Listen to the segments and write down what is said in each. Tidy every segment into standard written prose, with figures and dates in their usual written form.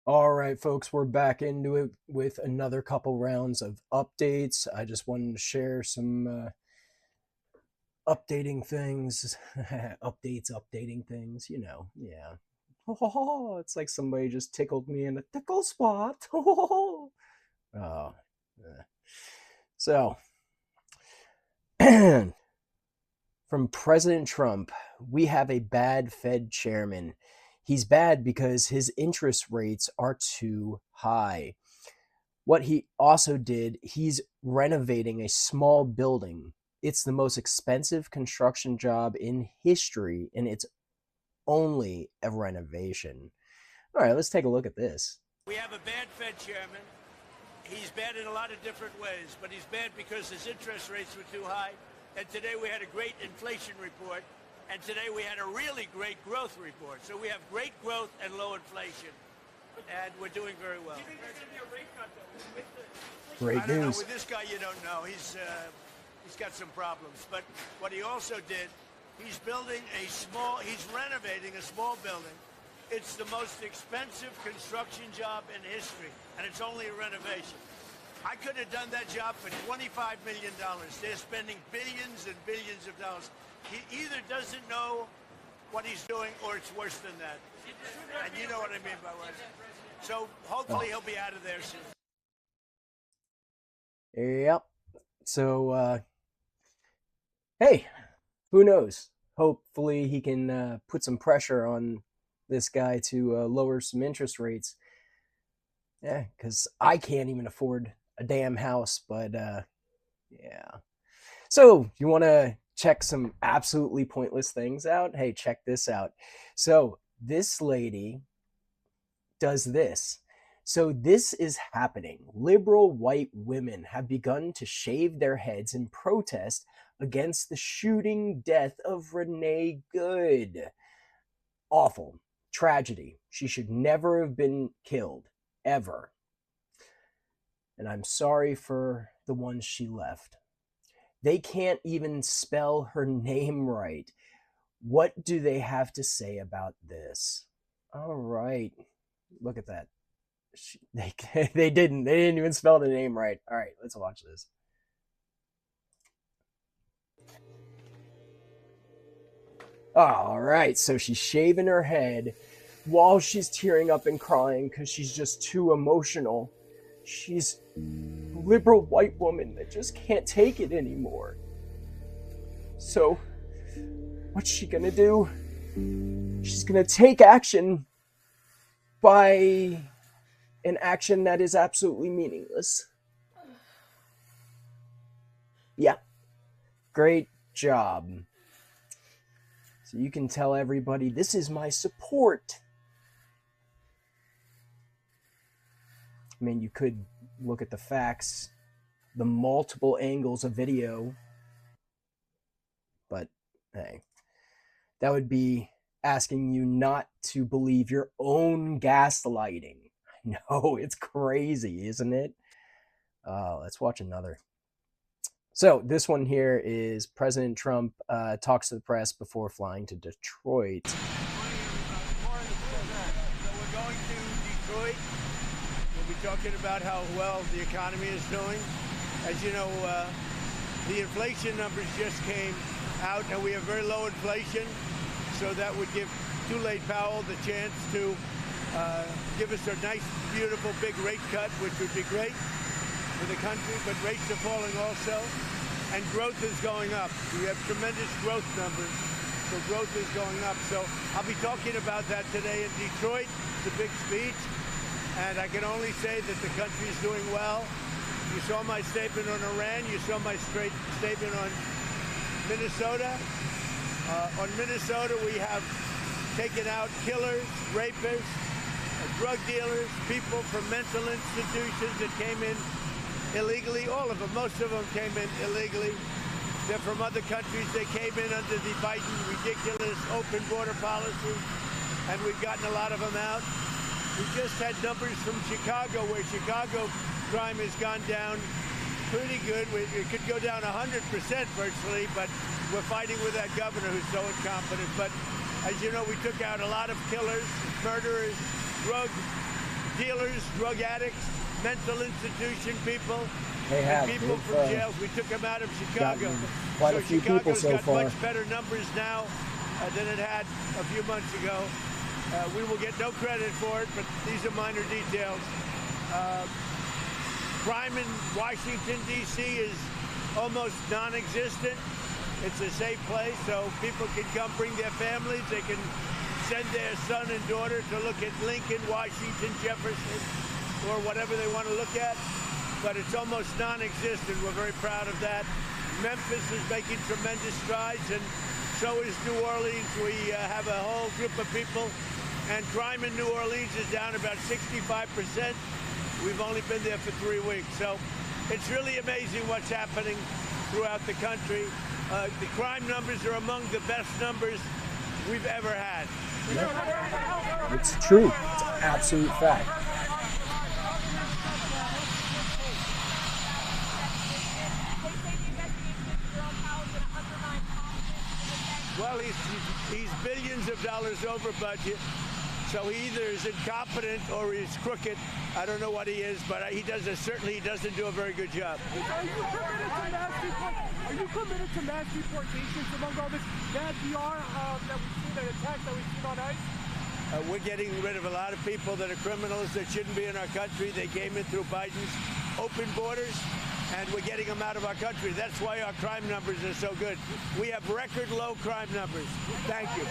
All right, folks, we're back into it with another couple rounds of updates. I just wanted to share some updating things, updating things, yeah. Oh, it's like somebody just tickled me in a tickle spot. Oh, yeah. So, from President Trump, we have a bad Fed chairman. He's bad because his interest rates are too high. What he also did, he's renovating a small building. It's the most expensive construction job in history, and it's only a renovation. All right, let's take a look at this. We have a bad Fed chairman. He's bad in a lot of different ways, but he's bad because his interest rates were too high. And today we had a great inflation report, and today we had a really great growth report. So we have great growth and low inflation, and we're doing very well. Great I don't know. news. With this guy, you don't know. He's got some problems. But what he also did, he's renovating a small building. It's the most expensive construction job in history, and it's only a renovation. I could have done that job for $25 million. They're spending billions and billions of dollars. He either doesn't know what he's doing, or it's worse than that. And you know what I mean by what. So hopefully he'll be out of there soon. Yep. So, hey, who knows? Hopefully he can put some pressure on this guy to lower some interest rates. Yeah, because I can't even afford a damn house, but yeah. So, you want to check some absolutely pointless things out? Hey, check this out. So, this lady does this. So this is happening. Liberal white women have begun to shave their heads in protest against the shooting death of Renee Good. Awful. Tragedy. She should never have been killed. Ever. And I'm sorry for the ones she left. They can't even spell her name right. What do they have to say about this? All right. Look at that. They didn't even spell the name right. All right, let's watch this. All right, so she's shaving her head while she's tearing up and crying because she's just too emotional. She's a liberal white woman that just can't take it anymore. So what's she gonna do? She's gonna take action by an action that is absolutely meaningless. Yeah. Great job. So you can tell everybody, this is my support. I mean, you could look at the facts, the multiple angles of video, but hey, that would be asking you not to believe your own gaslighting. No, it's crazy, isn't it? Let's watch another. So this one here is President Trump talks to the press before flying to Detroit. So we're going to Detroit. We'll be talking about how well the economy is doing. As you know, the inflation numbers just came out, and we have very low inflation. So that would give Tulane Powell the chance to give us a nice, beautiful, big rate cut, which would be great for the country. But rates are falling also, and growth is going up. We have tremendous growth numbers, so growth is going up. So I'll be talking about that today in Detroit. It's a big speech, and I can only say that the country is doing well. You saw my statement on Iran. You saw my statement on Minnesota. On Minnesota, we have taken out killers, rapists, drug dealers, people from mental institutions that came in illegally. All of them, most of them came in illegally. They're from other countries. They came in under the Biden ridiculous open border policy, and we've gotten a lot of them out. We just had numbers from Chicago, where Chicago crime has gone down pretty good. It could go down 100% virtually, but we're fighting with that governor who's so incompetent. But as you know, we took out a lot of killers, murderers, drug dealers, drug addicts, mental institution people, They have. and people from jails. We took them out of Chicago. Quite a few people so got far. much better numbers now than it had a few months ago. We will get no credit for it, but these are minor details. Crime in Washington, D.C. is almost non-existent. It's a safe place, so people can come bring their families. They can send their son and daughter to look at Lincoln, Washington, Jefferson, or whatever they want to look at. But it's almost non-existent. We're very proud of that. Memphis is making tremendous strides, and so is New Orleans. We have a whole group of people, and crime in New Orleans is down about 65%. We've only been there for 3 weeks, so it's really amazing what's happening throughout the country. The crime numbers are among the best numbers we've ever had. Yep. It's true. It's an absolute fact. Well, he's billions of dollars over budget, so he either is incompetent or he's crooked. I don't know what he is, but certainly he doesn't do a very good job. Are you committed to mass deportations among all this bad PR that we've seen, the attacks that we've seen on ICE? We're getting rid of a lot of people that are criminals that shouldn't be in our country. They came in through Biden's open borders, and we're getting them out of our country. That's why our crime numbers are so good. We have record low crime numbers. Thank you.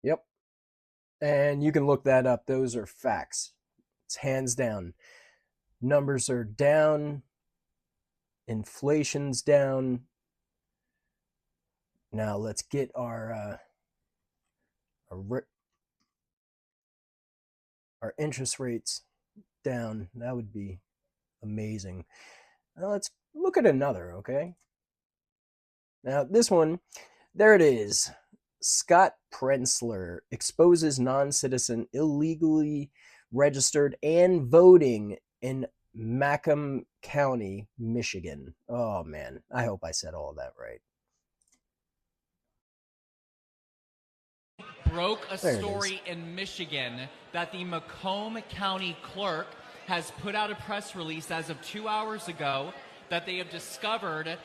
Yep. And you can look that up. Those are facts. It's hands down. Numbers are down. Inflation's down. Now let's get our interest rates down. That would be amazing. Now let's look at another, okay? Now this one, there it is. Scott Prenzler exposes non-citizen illegally registered and voting in Macomb County, Michigan. Oh man, I hope I said all of that right. Broke a story in Michigan that the Macomb County clerk has put out a press release as of 2 hours ago that they have discovered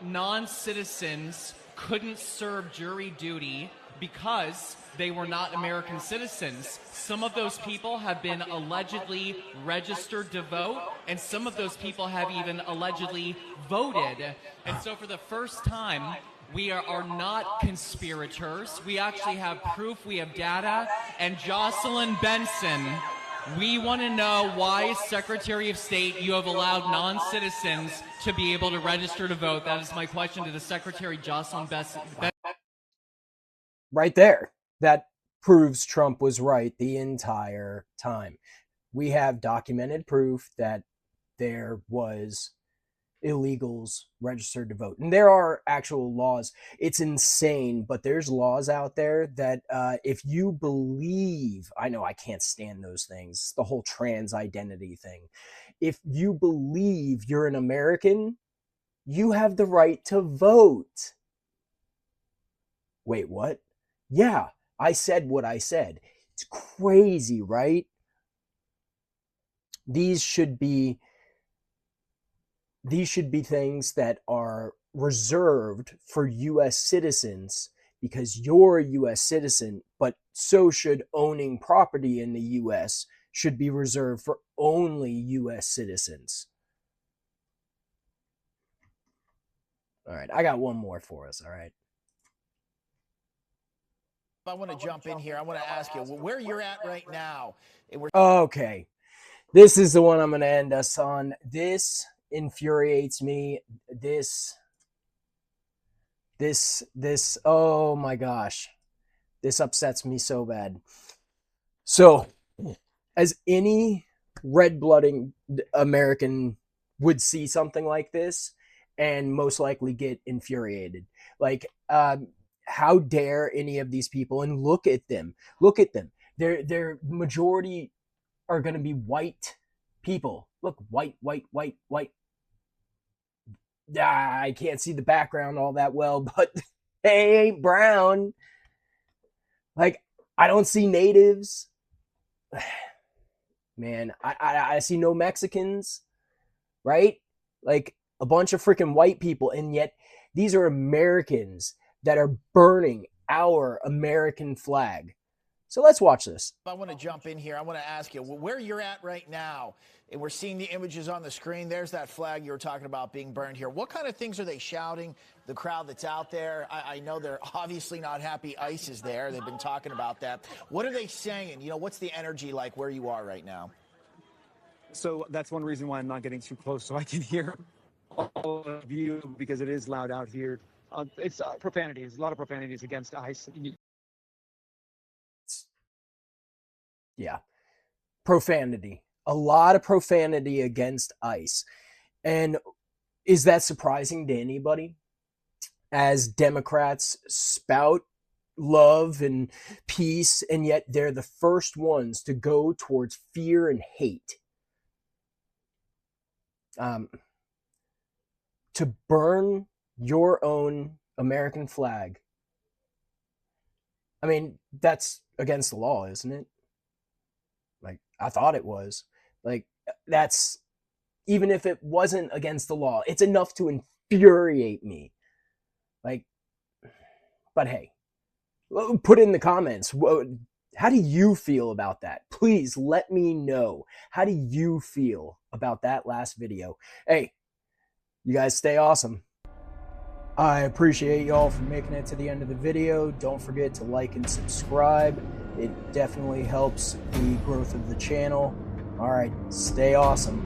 non-citizens couldn't serve jury duty because they were not American citizens. Some of those people have been allegedly registered to vote, and some of those people have even allegedly voted. And so for the first time, we are not conspirators. We actually have proof, we have data. And Jocelyn Benson, we want to know why, Secretary of State, you have allowed non-citizens to be able to register to vote. That is my question to the Secretary, Jocelyn Benson. Right there. That proves Trump was right the entire time. We have documented proof that there was illegals registered to vote. And there are actual laws. It's insane, but there's laws out there that if you believe, I know I can't stand those things, the whole trans identity thing. If you believe you're an American, you have the right to vote. Wait, what? Yeah, I said what I said. It's crazy, right? These should be things that are reserved for U.S. citizens because you're a U.S. citizen, but so should owning property in the U.S. should be reserved for only U.S. citizens. All right, I got one more for us, all right? I want to jump in here. I want to ask you where you're at right now. Okay, this is the one I'm going to end us on. This infuriates me. This, oh my gosh, this upsets me so bad. So, as any red-blooded American would see something like this and most likely get infuriated. Like, how dare any of these people? And look at them. Their majority are going to be white people. Look, white. I can't see the background all that well, but they ain't brown. Like, I don't see natives. man, I see no Mexicans, right? Like a bunch of freaking white people, and yet these are Americans that are burning our American flag. So let's watch this. I want to jump in here. I want to ask you where you're at right now. And we're seeing the images on the screen. There's that flag you were talking about being burned here. What kind of things are they shouting? The crowd that's out there, I know they're obviously not happy ICE is there. They've been talking about that. What are they saying? You know, what's the energy like where you are right now? So that's one reason why I'm not getting too close, so I can hear all of you, because it is loud out here. It's profanity. There's a lot of profanities against ICE. Yeah. Profanity. A lot of profanity against ICE. And is that surprising to anybody? As Democrats spout love and peace, and yet they're the first ones to go towards fear and hate. To burn your own American flag. I mean, that's against the law, isn't it? Like, I thought it was. Like, that's, even if it wasn't against the law, it's enough to infuriate me. Like, but hey, put in the comments, how do you feel about that? Please let me know. How do you feel about that last video? Hey, you guys stay awesome. I appreciate y'all for making it to the end of the video. Don't forget to like and subscribe. It definitely helps the growth of the channel. All right, stay awesome.